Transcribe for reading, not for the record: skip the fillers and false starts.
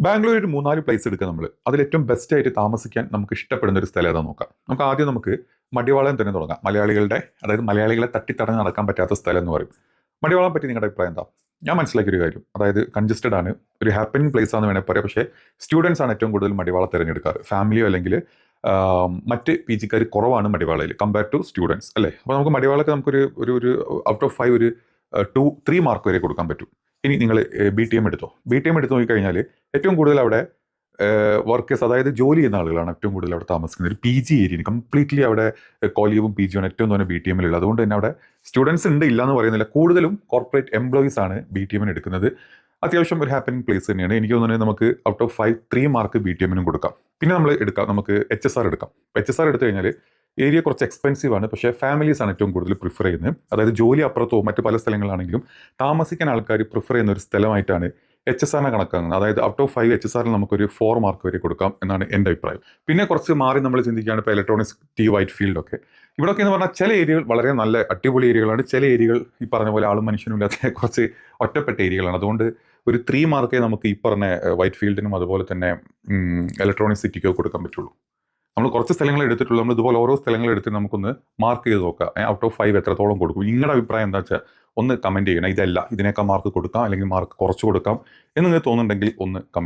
ബാംഗ്ലൂർ ഒരു 3-4 പ്ലേസ് എടുക്കുക നമ്മൾ. അതിൽ ഏറ്റവും ബെസ്റ്റ് ആയിട്ട് താമസിക്കാൻ നമുക്ക് ഇഷ്ടപ്പെടുന്ന ഒരു സ്ഥലം ഏതാ നോക്കാം. ആദ്യം നമുക്ക് മടിവാളം തന്നെ തുടങ്ങാം. മലയാളികളെ തട്ടിത്തടഞ്ഞ് നടക്കാൻ പറ്റാത്ത സ്ഥലം എന്ന് പറയും. മടിവാളം പറ്റി നിങ്ങളുടെ അഭിപ്രായം എന്താ? ഞാൻ മനസ്സിലാക്കിയൊരു കാര്യം, അതായത് കൺജസ്റ്റഡ് ആണ്, ഒരു ഹാപ്പനിങ് പ്ലേസ് ആണെന്ന് വേണേൽ പറയാം. പക്ഷേ സ്റ്റുഡൻസ് ആണ് ഏറ്റവും കൂടുതൽ മടിവാളം തിരഞ്ഞെടുക്കാറ്. ഫാമിലിയോ അല്ലെങ്കിൽ മറ്റ് പി ജിക്കാർ കുറവാണ് മടിവാളയിൽ കമ്പയർ ടു സ്റ്റുഡൻസ്, അല്ലേ? അപ്പോൾ നമുക്ക് മടിവാളൊക്കെ നമുക്കൊരു ഒരു ഒരു ഔട്ട് ഓഫ് 5 ഒരു 2-3 മാർക്ക് വരെ കൊടുക്കാൻ പറ്റും. ഇനി നിങ്ങൾ BTM എടുത്തോ. BTM എടുത്ത് നോക്കിക്കഴിഞ്ഞാൽ ഏറ്റവും കൂടുതൽ അവിടെ വർക്കേഴ്സ്, അതായത് ജോലി ചെയ്യുന്ന ആളുകളാണ് ഏറ്റവും കൂടുതൽ അവിടെ താമസിക്കുന്നത്. ഒരു PG ഏരിയയാണ് കംപ്ലീറ്റ്ലി. അവിടെ കോളീവും PG-യും ഏറ്റവും തോന്നെ BTM-ലുള്ളത്. അതുകൊണ്ട് തന്നെ അവിടെ സ്റ്റുഡൻസ് ഉണ്ട്, ഇല്ല എന്ന് പറയുന്നില്ല. കൂടുതലും കോർപ്പറേറ്റ് എംപ്ലോയീസ് ആണ് BTM-ന് എടുക്കുന്നത്. അത്യാവശ്യം ഒരു ഹാപ്പനിങ് പ്ലേസ് തന്നെയാണ്. എനിക്ക് തോന്നുന്നത് നമുക്ക് ഔട്ട് ഓഫ് 5 3 മാർക്ക് BTM-നും കൊടുക്കാം. പിന്നെ നമ്മൾ എടുക്കാം, നമുക്ക് HSR എടുക്കാം. HSR എടുത്തു കഴിഞ്ഞാൽ ഏരിയ കുറച്ച് എക്സ്പെൻസീവ് ആണ്, പക്ഷേ ഫാമിലീസ് ആണ് ഏറ്റവും കൂടുതൽ പ്രിഫർ ചെയ്യുന്നത്. അതായത് ജോലി അപ്പുറത്തോ മറ്റു പല സ്ഥലങ്ങളാണെങ്കിലും താമസിക്കാൻ ആൾക്കാർ പ്രിഫർ ചെയ്യുന്ന ഒരു സ്ഥലമായിട്ടാണ് HSR-നെ കണക്കാക്കുന്നത്. അതായത് ഔട്ട് ഓഫ് 5 HSR-ൽ നമുക്കൊരു 4 മാർക്ക് വരെ കൊടുക്കാം എന്നാണ് എൻ്റെ അഭിപ്രായം. പിന്നെ കുറച്ച് മാറി നമ്മൾ ചിന്തിക്കുകയാണ് ഇപ്പോൾ ഇലക്ട്രോണിക്സ്, വൈറ്റ് ഫീൽഡൊക്കെ. ഇവിടെയൊക്കെ എന്ന് പറഞ്ഞാൽ ചില ഏരിയകൾ വളരെ നല്ല അടിപൊളി ഏരിയകളാണ്. ചില ഏരിയകൾ ഈ പറഞ്ഞ പോലെ ആളും മനുഷ്യനും ഇല്ലാത്ത കുറച്ച് ഒറ്റപ്പെട്ട ഏരിയകളാണ്. അതുകൊണ്ട് ഒരു 3 മാർക്കേ നമുക്ക് ഈ പറഞ്ഞ വൈറ്റ് ഫീൽഡിനും അതുപോലെ തന്നെ ഇലക്ട്രോണിക് സിറ്റിക്കോ കൊടുക്കാൻ പറ്റുള്ളൂ. നമ്മൾ കുറച്ച് സ്ഥലങ്ങൾ എടുത്തിട്ടുള്ളൂ. നമ്മൾ ഇതുപോലെ ഓരോ സ്ഥലങ്ങൾ എടുത്തിട്ട് നമുക്കൊന്ന് മാർക്ക് ചെയ്ത് നോക്കാം. ഔട്ട് ഓഫ് 5 എത്രത്തോളം കൊടുക്കും? നിങ്ങളുടെ അഭിപ്രായം എന്താ വെച്ചാൽ ഒന്ന് കമൻറ്റ് ചെയ്യണം. ഇതല്ല, ഇതിനേക്കാൾ മാർക്ക് കൊടുക്കാം അല്ലെങ്കിൽ മാർക്ക് കുറച്ച് കൊടുക്കാം എന്ന് നിങ്ങൾക്ക് തോന്നുന്നുണ്ടെങ്കിൽ ഒന്ന് കമൻറ്റ്